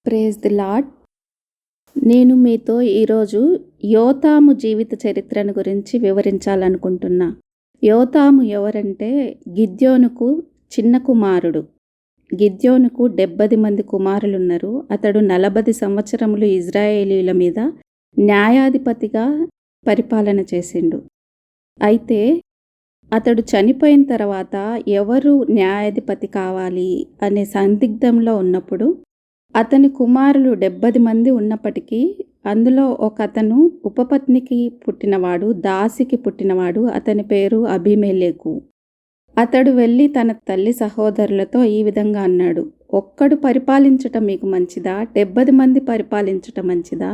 Praise the lord. నేను మీతో ఈరోజు యోతాము జీవిత చరిత్రను గురించి వివరించాలనుకుంటున్నా. యోతాము ఎవరంటే గిద్యోనుకు చిన్న కుమారుడు. గిద్యోనుకు 70 మంది కుమారులున్నారు. అతడు 40 సంవత్సరములు ఇజ్రాయేలీల మీద న్యాయాధిపతిగా పరిపాలన చేసిండు. అయితే అతడు చనిపోయిన తర్వాత ఎవరు న్యాయాధిపతి కావాలి అనే సందిగ్ధంలో ఉన్నప్పుడు అతని కుమారులు 70 మంది ఉన్నప్పటికీ అందులో ఒక అతను ఉపపత్నికి పుట్టినవాడు, దాసికి పుట్టినవాడు. అతని పేరు అబీమెలెకు. అతడు వెళ్ళి తన తల్లి సహోదరులతో ఈ విధంగా అన్నాడు, ఒక్కడు పరిపాలించటం మీకు మంచిదా, 70 మంది పరిపాలించటం మంచిదా?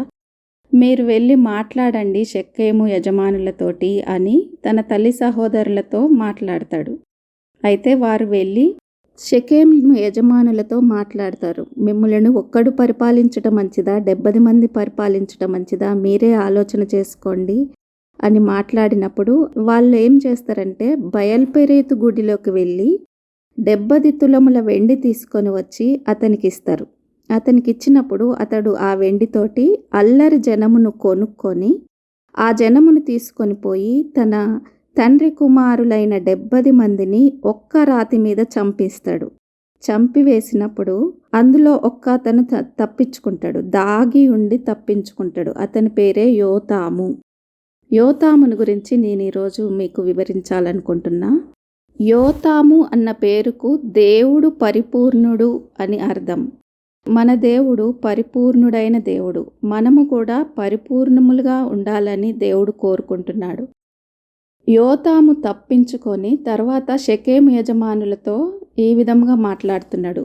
మీరు వెళ్ళి మాట్లాడండి షెకెము యజమానులతోటి అని తన తల్లి సహోదరులతో మాట్లాడతాడు. అయితే వారు వెళ్ళి షెకెము యజమానులతో మాట్లాడతారు. మిమ్ములను ఒక్కడు పరిపాలించటం మంచిదా, 70 మంది పరిపాలించటం మంచిదా, మీరే ఆలోచన చేసుకోండి అని మాట్లాడినప్పుడు వాళ్ళు ఏం చేస్తారంటే బయల్పెరీతు గుడిలోకి వెళ్ళి 70 తులముల వెండి తీసుకొని వచ్చి అతనికి ఇస్తారు. అతనికి ఇచ్చినప్పుడు అతడు ఆ వెండితోటి అల్లరి జనమును కొనుక్కొని ఆ జనమును తీసుకొని పోయి తన తండ్రి కుమారులైన 70 మందిని ఒక్క రాతి మీద చంపిస్తాడు. చంపివేసినప్పుడు అందులో ఒక్క అతను తప్పించుకుంటాడు, దాగి ఉండి తప్పించుకుంటాడు. అతని పేరే యోతాము. యోతామును గురించి నేను ఈరోజు మీకు వివరించాలనుకుంటున్నా. యోతాము అన్న పేరుకు దేవుడు పరిపూర్ణుడు అని అర్థం. మన దేవుడు పరిపూర్ణుడైన దేవుడు. మనము కూడా పరిపూర్ణములుగా ఉండాలని దేవుడు కోరుకుంటున్నాడు. యోతాము తప్పించుకొని తర్వాత షెకెము యజమానులతో ఈ విధంగా మాట్లాడుతున్నాడు.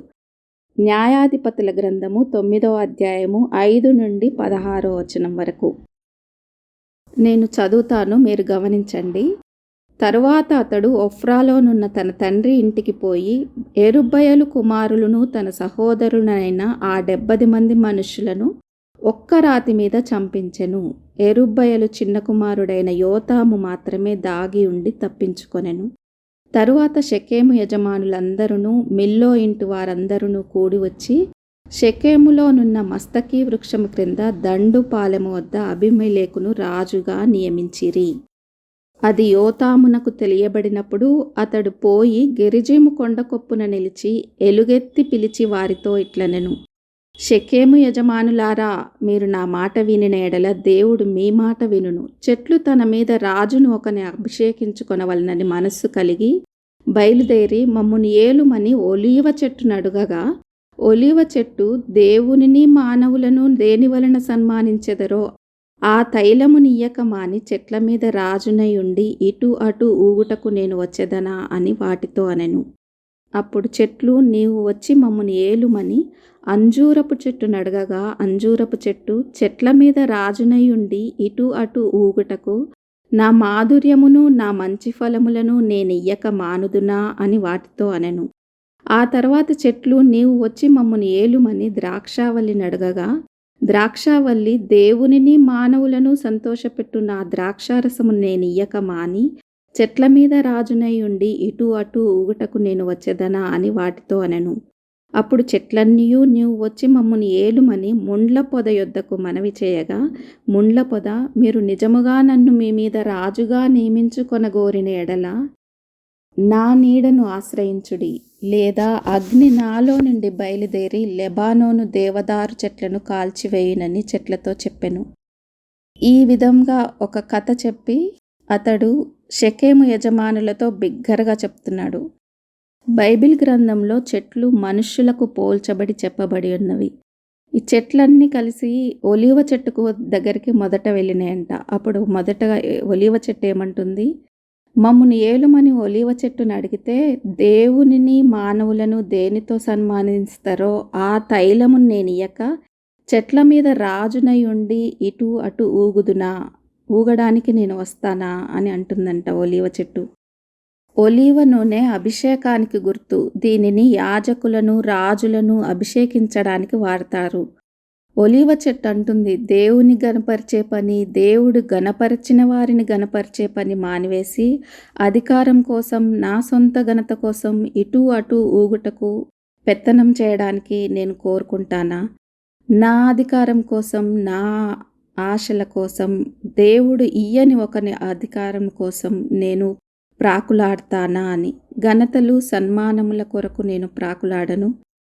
న్యాయాధిపతుల గ్రంథము 9వ అధ్యాయము 5 నుండి 16వ వచనం వరకు నేను చదువుతాను, మీరు గమనించండి. తరువాత అతడు ఒఫ్రాలోనున్న తన తండ్రి ఇంటికి పోయి యెరుబ్బయలు కుమారులను తన సహోదరులైన ఆ 70 మంది మనుషులను ఒక్క రాతి మీద చంపించెను. యెరుబ్బయలు చిన్న కుమారుడైన యోతాము మాత్రమే దాగి ఉండి తప్పించుకొనెను. తరువాత షెకెము యజమానులందరూ మిల్లో ఇంటి వారందరూ కూడి వచ్చి షెకెములోనున్న మస్తకి వృక్షము క్రింద దండు పాలెము వద్ద అబీమెలెకును రాజుగా నియమించిరి. అది యోతామునకు తెలియబడినప్పుడు అతడు పోయి గెరిజీము కొండ కొప్పున నిలిచి ఎలుగెత్తి పిలిచి వారితో ఇట్లనెను, షెకెము యజమానులారా, మీరు నా మాట వినిన ఎడల దేవుడు మీ మాట వినును. చెట్లు తన మీద రాజును ఒకని అభిషేకించుకొనవలనని మనస్సు కలిగి బయలుదేరి మమ్మును ఏలుమని ఒలీవ చెట్టును అడుగగా, ఒలీవ చెట్టు దేవునిని మానవులను దేని వలన సన్మానించెదరో ఆ తైలమునియ్యక మాని చెట్ల మీద రాజునై ఉండి ఇటు అటు ఊగుటకు నేను వచ్చేదనా అని వాటితో అనెను. అప్పుడు చెట్లు, నీవు వచ్చి మమ్మును ఏలుమని అంజూరపు చెట్టును అడగగా, అంజూరపు చెట్టు, చెట్ల మీద రాజునై ఉండి ఇటు అటు ఊగుటకు నా మాధుర్యమును నా మంచి ఫలములను నేనియ్యక మానుదునా అని వాటితో అనెను. ఆ తర్వాత చెట్లు, నీవు వచ్చి మమ్మును ఏలుమని ద్రాక్షావల్లిని అడగగా, ద్రాక్షావల్లి, దేవునిని మానవులను సంతోషపెట్టు నా ద్రాక్షారసము నేనియ్యక మాని చెట్ల మీద రాజునై ఉండి ఇటు అటు ఊగుటకు నేను వచ్చేదనా అని వాటితో అనెను. అప్పుడు చెట్లన్నీయు, నీవు వచ్చి మమ్మును ఏలుమని ముండ్ల పొద యొద్దకు మనవి చేయగా, ముండ్ల పొద, మీరు నిజముగా నన్ను మీ మీద రాజుగా నియమించుకొనగోరిన ఎడల నా నీడను ఆశ్రయించుడి, లేదా అగ్ని నాలో నుండి బయలుదేరి లెబానోను దేవదారు చెట్లను కాల్చివేయునని చెట్లతో చెప్పెను. ఈ విధంగా ఒక కథ చెప్పి అతడు షెకెము యజమానులతో బిగ్గరగా చెప్తున్నాడు. బైబిల్ గ్రంథంలో చెట్లు మనుష్యులకు పోల్చబడి చెప్పబడి ఉన్నవి. ఈ చెట్లన్నీ కలిసి ఒలీవ చెట్టుకు దగ్గరికి మొదట వెళ్ళినాయంట. అప్పుడు మొదటగా ఒలీవ చెట్టు ఏమంటుంది, మమ్మును ఏలుమని ఒలీవ చెట్టును అడిగితే దేవునిని మానవులను దేనితో సన్మానిస్తారో ఆ తైలమును నేనియ్యక చెట్ల మీద రాజునై ఉండి ఇటు అటు ఊగడానికి నేను వస్తానా అని అంటుందంట ఒలీవ చెట్టు. ఒలీవ నూనె అభిషేకానికి గుర్తు. దీనిని యాజకులను రాజులను అభిషేకించడానికి వాడతారు. ఒలీవ చెట్టు అంటుంది, దేవుని గనపరిచే పని, దేవుడు గనపరిచిన వారిని గనపరిచే పని మానివేసి అధికారం కోసం, నా సొంత ఘనత కోసం ఇటు అటు ఊగుటకు పెత్తనం చేయడానికి నేను కోరుకుంటానా? నా అధికారం కోసం, నా ఆశల కోసం, దేవుడు ఇయ్యని ఒకని అధికారం కోసం నేను ప్రాకులాడతానా అని. ఘనతలు, సన్మానముల కొరకు నేను ప్రాకులాడను.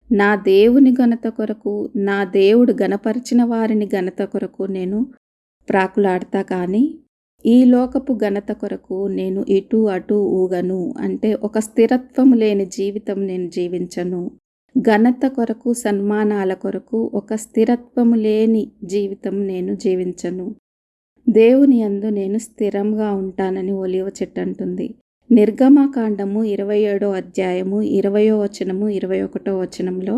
నా దేవుని ఘనత కొరకు, నా దేవుడు ఘనపరిచిన వారిని ఘనత కొరకు నేను ప్రాకులాడతా కానీ, ఈ లోకపు ఘనత కొరకు నేను ఇటు అటు ఊగను. అంటే ఒక స్థిరత్వం లేని జీవితం నేను జీవించను. ఘనత కొరకు, సన్మానాల కొరకు ఒక స్థిరత్వము లేని జీవితం నేను జీవించను. దేవుని యందు నేను స్థిరంగా ఉంటానని ఒలీవ చెట్టు అంటుంది. నిర్గమకాండము 27వ అధ్యాయము 20వ వచనము 21వ వచనంలో,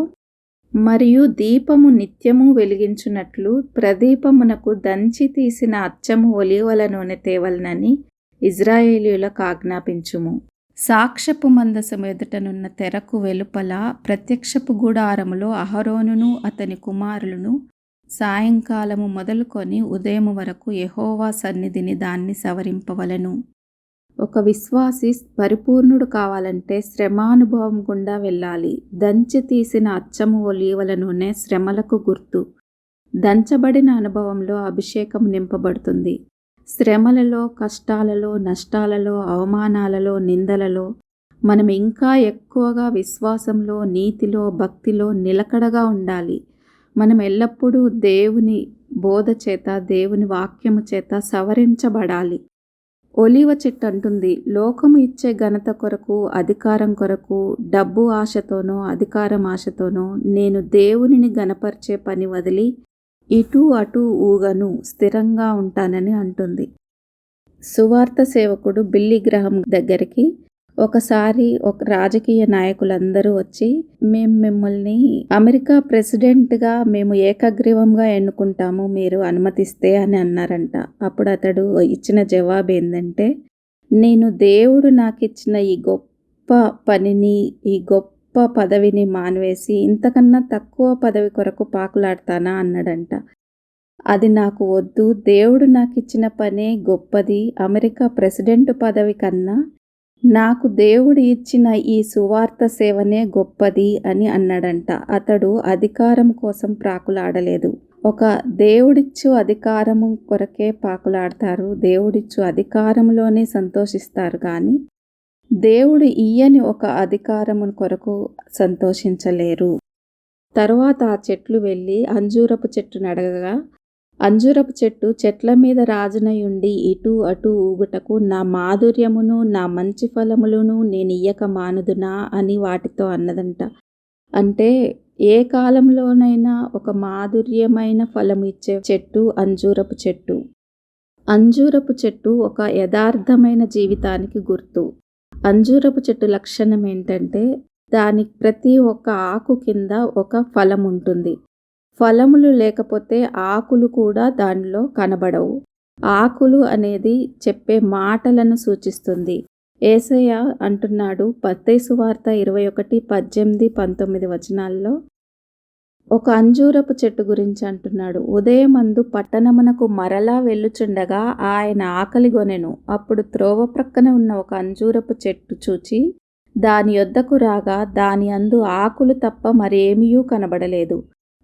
మరియు దీపము నిత్యము వెలిగించున్నట్లు ప్రదీపమునకు దంచి తీసిన అచ్చము ఒలీవల నూనె తేవలనని ఇజ్రాయేలీయులకు ఆజ్ఞాపించుము. సాక్ష్యపు మందసము ఎదుటనున్న తెరకు వెలుపల ప్రత్యక్షపు గుడారములో అహరోనును అతని కుమారులను సాయంకాలము మొదలుకొని ఉదయము వరకు యెహోవా సన్నిధిని దాన్ని సవరింపవలెను. ఒక విశ్వాసి పరిపూర్ణుడు కావాలంటే శ్రమానుభవం గుండా వెళ్ళాలి. దంచి తీసిన అచ్చము ఒలీవల నూనె శ్రమలకు గుర్తు. దంచబడిన అనుభవంలో అభిషేకం నింపబడుతుంది. శ్రమలలో, కష్టాలలో, నష్టాలలో, అవమానాలలో, నిందలలో మనం ఇంకా ఎక్కువగా విశ్వాసంలో, నీతిలో, భక్తిలో నిలకడగా ఉండాలి. మనం ఎల్లప్పుడూ దేవుని బోధ చేత, దేవుని వాక్యము చేత సవరించబడాలి. ఒలీవ చెట్టు అంటుంది, లోకము ఇచ్చే ఘనత కొరకు, అధికారం కొరకు, డబ్బు ఆశతోనో, అధికారం ఆశతోనో నేను దేవునిని ఘనపరిచే పని వదిలి ఇటు అటు ఊగను, స్థిరంగా ఉంటానని అంటుంది. సువార్త సేవకుడు బిల్లీ గ్రహం దగ్గరికి ఒకసారి ఒక రాజకీయ నాయకులందరూ వచ్చి, మేము మిమ్మల్ని అమెరికా ప్రెసిడెంట్గా మేము ఏకగ్రీవంగా ఎన్నుకుంటాము, మీరు అనుమతిస్తే అని అన్నారంట. అప్పుడు అతడు ఇచ్చిన జవాబు ఏంటంటే, నేను దేవుడు నాకు ఇచ్చిన ఈ గొప్ప పనిని, ఈ గొప్ప పదవిని మానివేసి ఇంతకన్నా తక్కువ పదవి కొరకు పాకులాడతానా అన్నాడంట. అది నాకు వద్దు, దేవుడు నాకు ఇచ్చిన పనే గొప్పది. అమెరికా ప్రెసిడెంట్ పదవి కన్నా నాకు దేవుడు ఇచ్చిన ఈ సువార్త సేవనే గొప్పది అని అన్నాడంట. అతడు అధికారం కోసం ప్రాకులాడలేదు. ఒక దేవుడిచ్చు అధికారము కొరకే పాకులాడతారు, దేవుడిచ్చు అధికారంలోనే సంతోషిస్తారు కానీ దేవుడు ఇయ్యని ఒక అధికారము కొరకు సంతోషించలేరు. తరువాత ఆ చెట్లు వెళ్ళి అంజూరపు చెట్టును అడగగా, అంజూరపు చెట్టు చెట్ల మీద రాజునయుండి ఇటు అటు ఊగుటకు నా మాధుర్యమును, నా మంచి ఫలములను నేను ఇయ్యక మానుదునా అని వాటితో అన్నదంట. అంటే ఏ కాలంలోనైనా ఒక మాధుర్యమైన ఫలము ఇచ్చే చెట్టు అంజూరపు చెట్టు. అంజూరపు చెట్టు ఒక యథార్థమైన జీవితానికి గుర్తు. అంజూరపు చెట్టు లక్షణం ఏంటంటే, దానికి ప్రతి ఒక్క ఆకు కింద ఒక ఫలం ఉంటుంది. ఫలములు లేకపోతే ఆకులు కూడా దానిలో కనబడవు. ఆకులు అనేది చెప్పే మాటలను సూచిస్తుంది. యేసయ్య అంటున్నాడు మత్తయి సువార్త 21:18-19 వచనాల్లో ఒక అంజూరపు చెట్టు గురించి అంటున్నాడు. ఉదయమందు పట్టణమునకు మరలా వెళ్ళుచుండగా ఆయన ఆకలిగొనెను. అప్పుడు త్రోవ ప్రక్కన ఉన్న ఒక అంజూరపు చెట్టు చూచి దాని యొద్దకు రాగా దాని అందు ఆకులు తప్ప మరేమీయూ కనబడలేదు.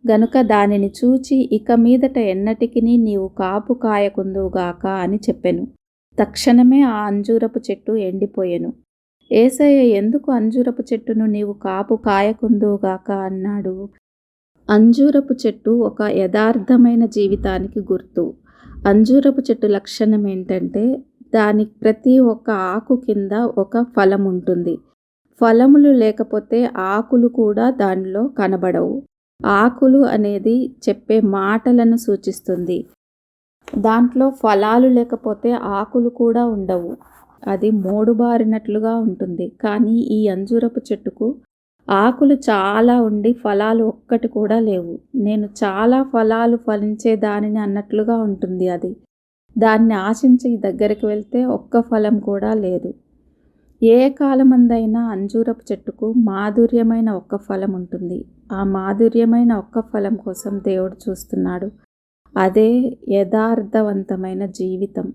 గనుక దానిని చూచి ఇక మీదట ఎన్నటికిని నీవు కాపు కాయకుందువుగాక అని చెప్పెను. తక్షణమే ఆ అంజూరపు చెట్టు ఎండిపోయెను. యేసయ్య ఎందుకు అంజూరపు చెట్టును నీవు కాపు కాయకుందువుగాక అన్నాడు? అంజూరపు చెట్టు ఒక యథార్థమైన జీవితానికి గుర్తు. అంజూరపు చెట్టు లక్షణం ఏంటంటే, దానికి ప్రతి ఒక్క ఆకు కింద ఒక ఫలం ఉంటుంది. ఫలములు లేకపోతే ఆకులు కూడా దానిలో కనబడవు. ఆకులు అనేది చెప్పే మాటలను సూచిస్తుంది. దాంట్లో ఫలాలు లేకపోతే ఆకులు కూడా ఉండవు. అది మోడుబారినట్లుగా ఉంటుంది. కానీ ఈ అంజూరపు చెట్టుకు ఆకులు చాలా ఉండి ఫలాలు ఒక్కటి కూడా లేవు. నేను చాలా ఫలాలు ఫలించే దానిని అన్నట్లుగా ఉంటుంది అది. దాన్ని ఆశించి దగ్గరికి వెళ్తే ఒక్క ఫలం కూడా లేదు. ఏ కాలమందైనా అంజూరపు చెట్టుకు మాధుర్యమైన ఒక్క ఫలం ఉంటుంది. ఆ మాధుర్యమైన ఒక్క ఫలం కోసం దేవుడు చూస్తున్నాడు. అదే యథార్థవంతమైన జీవితం.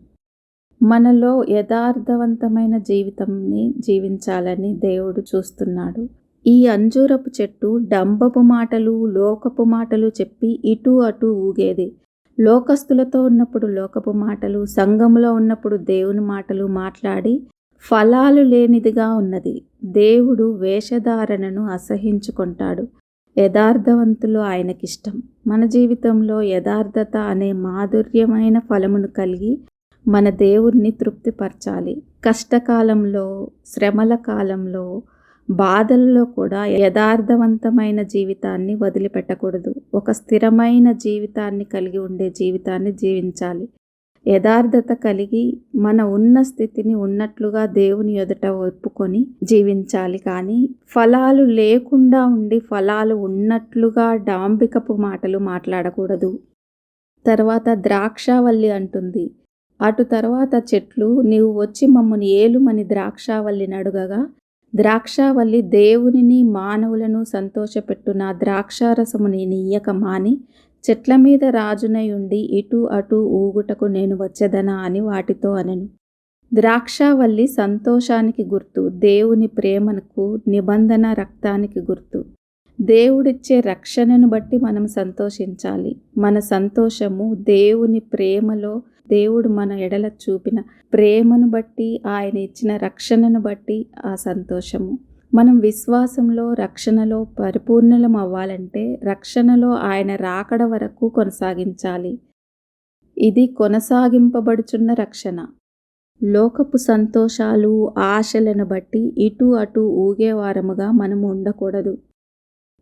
మనలో యథార్థవంతమైన జీవితంని జీవించాలని దేవుడు చూస్తున్నాడు. ఈ అంజూరపు చెట్టు డంబపు మాటలు, లోకపు మాటలు చెప్పి ఇటూ అటూ ఊగేది. లోకస్తులతో ఉన్నప్పుడు లోకపు మాటలు, సంఘములో ఉన్నప్పుడు దేవుని మాటలు మాట్లాడి ఫలాలు లేనిదిగా ఉన్నది. దేవుడు వేషధారణను అసహ్యించుకుంటాడు. యథార్థవంతులు ఆయనకిష్టం. మన జీవితంలో యథార్థత అనే మాధుర్యమైన ఫలమును కలిగి మన దేవుణ్ణి తృప్తిపరచాలి. కష్టకాలంలో, శ్రమల కాలంలో, బాధల్లో కూడా యథార్థవంతమైన జీవితాన్ని వదిలిపెట్టకూడదు. ఒక స్థిరమైన జీవితాన్ని కలిగి ఉండే జీవితాన్ని జీవించాలి. యథార్థత కలిగి మన ఉన్న స్థితిని ఉన్నట్లుగా దేవుని ఎదుట ఒప్పుకొని జీవించాలి. కానీ ఫలాలు లేకుండా ఉండి ఫలాలు ఉన్నట్లుగా డాంబికపు మాటలు మాట్లాడకూడదు. తర్వాత ద్రాక్షావల్లి అంటుంది. అటు తర్వాత చెట్లు, నీవు వచ్చి మమ్మల్ని ఏలుమని ద్రాక్షావల్లిని అడుగగా, ద్రాక్షావల్లి దేవునిని మానవులను సంతోషపెట్టు నా ద్రాక్షారసము నేను ఇయ్యక మాని చెట్ల మీద రాజునై ఉండి ఇటు అటు ఊగుటకు నేను వచ్చేదనా అని వాటితో అనెను. ద్రాక్షావల్లి సంతోషానికి గుర్తు, దేవుని ప్రేమకు, నిబంధన రక్తానికి గుర్తు. దేవుడిచ్చే రక్షణను బట్టి మనం సంతోషించాలి. మన సంతోషము దేవుని ప్రేమలో, దేవుడు మన ఎడల చూపిన ప్రేమను బట్టి, ఆయన ఇచ్చిన రక్షణను బట్టి ఆ సంతోషము. మనం విశ్వాసంలో, రక్షణలో పరిపూర్ణలం అవ్వాలంటే రక్షణలో ఆయన రాకడ వరకు కొనసాగించాలి. ఇది కొనసాగింపబడుచున్న రక్షణ. లోకపు సంతోషాలు, ఆశలను బట్టి ఇటు అటు ఊగేవారముగా మనము ఉండకూడదు.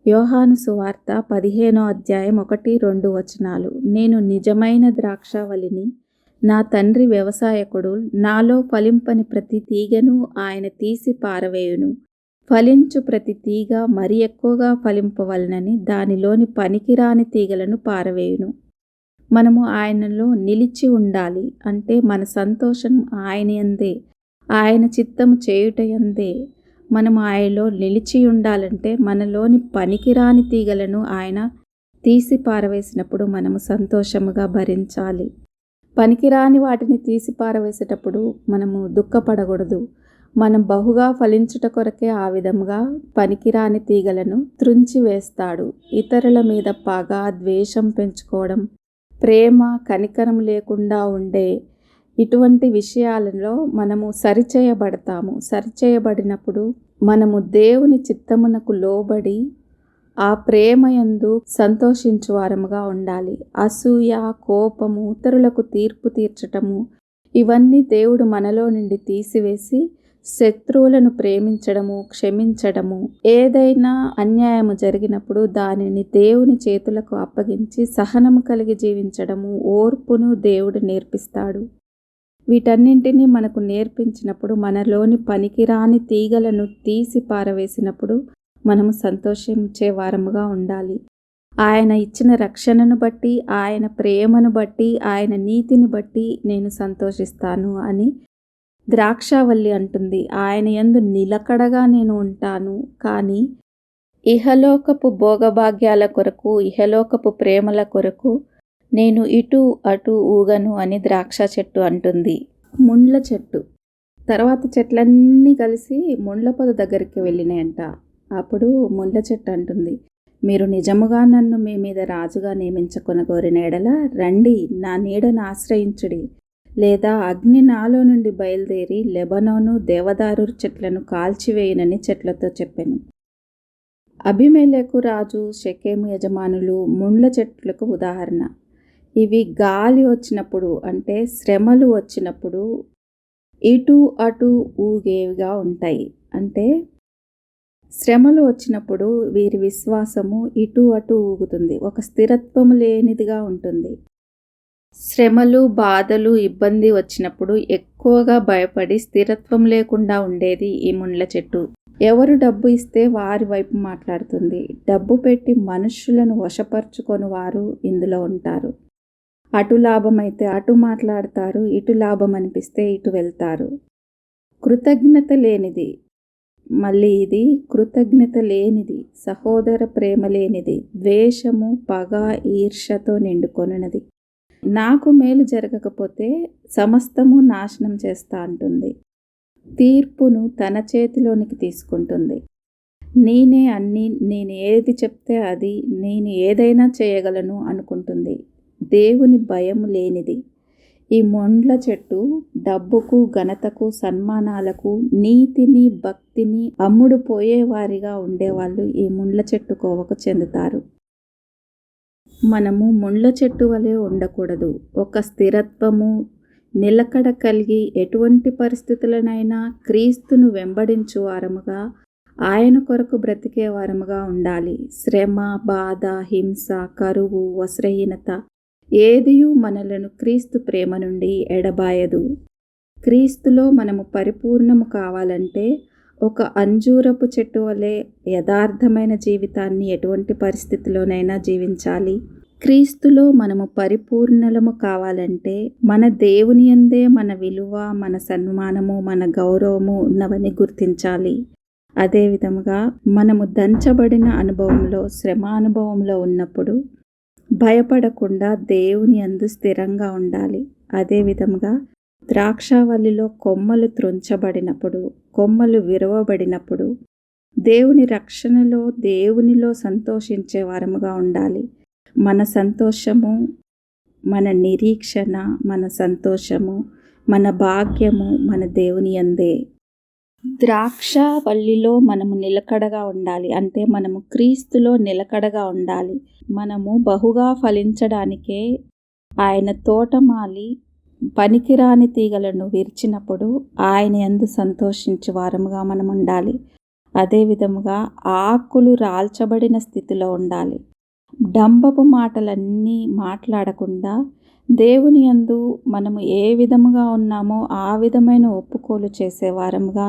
యోహాను సువార్త 15వ అధ్యాయం 1-2 వచనాలు. నేను నిజమైన ద్రాక్షావల్లిని, నా తండ్రి వ్యవసాయకుడు. నాలో ఫలింపని ప్రతి తీగను ఆయన తీసి పారవేయును. ఫలించు ప్రతి తీగ మరి ఎక్కువగా ఫలింపవలనని దానిలోని పనికిరాని తీగలను పారవేయును. మనము ఆయనలో నిలిచి ఉండాలి. అంటే మన సంతోషం ఆయన యందే, ఆయన చిత్తము చేయుట యందే. మనము ఆయనలో నిలిచి ఉండాలంటే మనలోని పనికిరాని తీగలను ఆయన తీసి పారవేసినప్పుడు మనము సంతోషముగా భరించాలి. పనికిరాని వాటిని తీసి పారవేసేటప్పుడు మనము దుఃఖపడకూడదు. మనం బహుగా ఫలించుట కొరకే ఆ విధముగా పనికిరాని తీగలను త్రుంచి వేస్తాడు. ఇతరుల మీద పగ, ద్వేషం పెంచుకోవడం, ప్రేమ, కనికరం లేకుండా ఉండే ఇటువంటి విషయాలలో మనము సరిచేయబడతాము. సరిచేయబడినప్పుడు మనము దేవుని చిత్తమునకు లోబడి ఆ ప్రేమయందు సంతోషించు వారముగా ఉండాలి. అసూయ, కోపము, ఇతరులకు తీర్పు తీర్చటము, ఇవన్నీ దేవుడు మనలో నుండి తీసివేసి శత్రువులను ప్రేమించడము, క్షమించడము, ఏదైనా అన్యాయము జరిగినప్పుడు దానిని దేవుని చేతులకు అప్పగించి సహనము కలిగి జీవించడము, ఓర్పును దేవుడు నేర్పిస్తాడు. వీటన్నింటినీ మనకు నేర్పించినప్పుడు, మనలోని పనికిరాని తీగలను తీసి పారవేసినప్పుడు మనము సంతోషించే వారముగా ఉండాలి. ఆయన ఇచ్చిన రక్షణను బట్టి, ఆయన ప్రేమను బట్టి, ఆయన నీతిని బట్టి నేను సంతోషిస్తాను అని ద్రాక్షావల్లి అంటుంది. ఆయన యందు నిలకడగా నేను ఉంటాను. కానీ ఇహలోకపు భోగభాగ్యాల కొరకు, ఇహలోకపు ప్రేమల కొరకు నేను ఇటు అటు ఊగను అని ద్రాక్ష చెట్టు అంటుంది. ముండ్ల చెట్టు తర్వాత చెట్లన్నీ కలిసి ముండ్ల పొద దగ్గరికి వెళ్ళినాయంట. అప్పుడు ముండ్ల చెట్టు అంటుంది, మీరు నిజముగా నన్ను మీ మీద రాజుగా నియమించుకొనగోరిన ఎడల రండి, నా నీడను ఆశ్రయించుడి. లేదా అగ్ని నాలో నుండి బయలుదేరి లెబనోను దేవదారు చెట్లను కాల్చివేయునని చెట్లతో చెప్పాను. అబీమెలెకు రాజు, షెకెము యజమానులు ముండ్ల చెట్లకు ఉదాహరణ. ఇవి గాలి వచ్చినప్పుడు, అంటే శ్రమలు వచ్చినప్పుడు ఇటు అటు ఊగేవిగా ఉంటాయి. అంటే శ్రమలు వచ్చినప్పుడు వీరి విశ్వాసము ఇటు అటు ఊగుతుంది, ఒక స్థిరత్వము లేనిదిగా ఉంటుంది. శ్రమలు, బాధలు, ఇబ్బంది వచ్చినప్పుడు ఎక్కువగా భయపడి స్థిరత్వం లేకుండా ఉండేది ఈ ముండ్ల చెట్టు. ఎవరు డబ్బు ఇస్తే వారి వైపు మాట్లాడుతుంది. డబ్బు పెట్టి మనుషులను వశపరుచుకొని వారు ఇందులో ఉంటారు. అటు లాభమైతే అటు మాట్లాడతారు, ఇటు లాభం అనిపిస్తే ఇటు వెళ్తారు. కృతజ్ఞత లేనిది, మళ్ళీ ఇది కృతజ్ఞత లేనిది, సహోదర ప్రేమ లేనిది, ద్వేషము, పగ, ఈర్ష్యతో నిండుకొనున్నది. నాకు మేలు జరగకపోతే సమస్తము నాశనం చేస్తా అంటుంది. తీర్పును తన చేతిలోనికి తీసుకుంటుంది. నేనే అన్నీ, నేను ఏది చెప్తే అది, నేను ఏదైనా చేయగలను అనుకుంటుంది. దేవుని భయం లేనిది. ఈ మొండ్ల చెట్టు డబ్బుకు, ఘనతకు, సన్మానాలకు, నీతిని, భక్తిని అమ్ముడు పోయేవారిగా ఉండేవాళ్ళు ఈ ముండ్ల చెట్టు కోవకు చెందుతారు. మనము ముండ్ల చెట్టు వలె ఉండకూడదు. ఒక స్థిరత్వము, నిలకడ కలిగి ఎటువంటి పరిస్థితులనైనా క్రీస్తును వెంబడించు వారముగా, ఆయన కొరకు బ్రతికే వారముగా ఉండాలి. శ్రమ, బాధ, హింస, కరువు, వస్త్రహీనత ఏదియూ మనలను క్రీస్తు ప్రేమ నుండి ఎడబాయదు. క్రీస్తులో మనము పరిపూర్ణము కావాలంటే ఒక అంజూరపు చెట్టు వలె యథార్థమైన జీవితాన్ని ఎటువంటి పరిస్థితిలోనైనా జీవించాలి. క్రీస్తులో మనము పరిపూర్ణలము కావాలంటే మన దేవుని యందే మన విలువ, మన సన్మానము, మన గౌరవము ఉన్నవని గుర్తించాలి. అదే విధముగా మనము దంచబడిన అనుభవంలో, శ్రమ అనుభవంలో ఉన్నప్పుడు భయపడకుండా దేవుని యందు స్థిరంగా ఉండాలి. అదే విధముగా ద్రాక్షావల్లిలో కొమ్మలు త్రుంచబడినప్పుడు, కొమ్మలు విరవబడినప్పుడు దేవుని రక్షణలో, దేవునిలో సంతోషించే వారముగా ఉండాలి. మన సంతోషము, మన నిరీక్షణ, మన సంతోషము, మన భాగ్యము మన దేవుని యందే. ద్రాక్షావల్లిలో మనము నిలకడగా ఉండాలి. అంటే మనము క్రీస్తులో నిలకడగా ఉండాలి. మనము బహుగా ఫలించడానికే ఆయన తోటమాలి పనికిరాని తీగలను విరిచినప్పుడు ఆయన యందు సంతోషించు వారముగా మనం ఉండాలి. అదే విధముగా ఆకులు రాల్చబడిన స్థితిలో ఉండాలి. డంబపు మాటలన్నీ మాట్లాడకుండా దేవుని యందు మనము ఏ విధముగా ఉన్నామో ఆ విధమైన ఒప్పుకోలు చేసే వారముగా,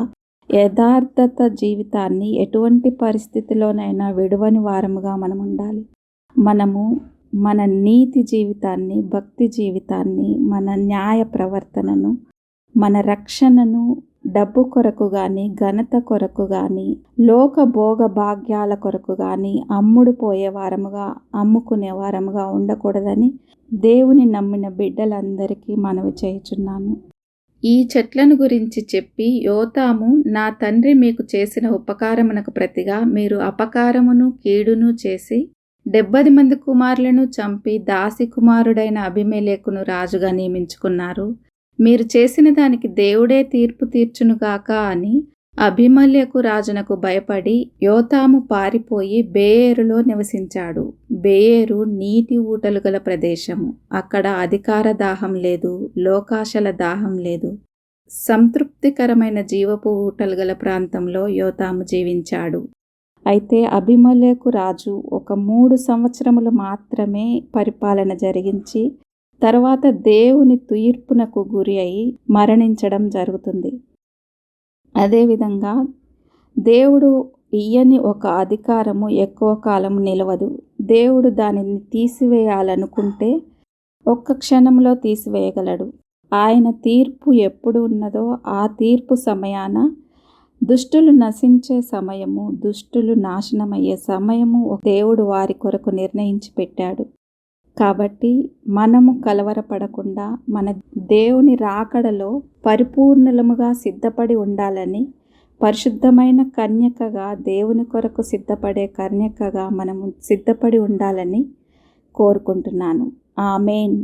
యథార్థత జీవితాన్ని ఎటువంటి పరిస్థితిలోనైనా విడువని వారముగా మనం ఉండాలి. మనము మన నీతి జీవితాన్ని, భక్తి జీవితాన్ని, మన న్యాయ ప్రవర్తనను, మన రక్షణను డబ్బు కొరకు కానీ, ఘనత కొరకు కానీ, లోక భోగ భాగ్యాల కొరకు కానీ అమ్ముడు పోయే వారముగా, అమ్ముకునే వారముగా ఉండకూడదని దేవుని నమ్మిన బిడ్డలందరికీ మనవి చేయుచున్నాను. ఈ చెట్లను గురించి చెప్పి యోతాము, నా తండ్రి మీకు చేసిన ఉపకారమునకు ప్రతిగా మీరు అపకారమును, కీడును చేసి 70 మంది కుమారులను చంపి దాసి కుమారుడైన అబీమెలెకును రాజుగా నియమించుకున్నారు. మీరు చేసిన దానికి దేవుడే తీర్పు తీర్చునుగాక అని అబీమెలెకు రాజునకు భయపడి యోతాము పారిపోయి బేయేరులో నివసించాడు. బేయేరు నీటి ఊటలు గల ప్రదేశము. అక్కడ అధికార దాహం లేదు, లోకాశల దాహం లేదు. సంతృప్తికరమైన జీవపు ఊటలు గల ప్రాంతంలో యోతాము జీవించాడు. అయితే అబీమెలెకు రాజు ఒక 3 సంవత్సరములు మాత్రమే పరిపాలన జరిగించి తర్వాత దేవుని తీర్పునకు గురి అయి మరణించడం జరుగుతుంది. అదేవిధంగా దేవుడు ఇయ్యని ఒక అధికారము ఎక్కువ కాలం నిలవదు. దేవుడు దానిని తీసివేయాలనుకుంటే ఒక్క క్షణంలో తీసివేయగలడు. ఆయన తీర్పు ఎప్పుడు ఉన్నదో ఆ తీర్పు సమయాన దుష్టులు నశించే సమయము, దుష్టులు నాశనమయ్యే సమయము దేవుడు వారి కొరకు నిర్ణయించి పెట్టాడు. కాబట్టి మనము కలవరపడకుండా మన దేవుని రాకడలో పరిపూర్ణులముగా సిద్ధపడి ఉండాలని, పరిశుద్ధమైన కన్యకగా, దేవుని కొరకు సిద్ధపడే కన్యకగా మనము సిద్ధపడి ఉండాలని కోరుకుంటున్నాను. ఆమేన్.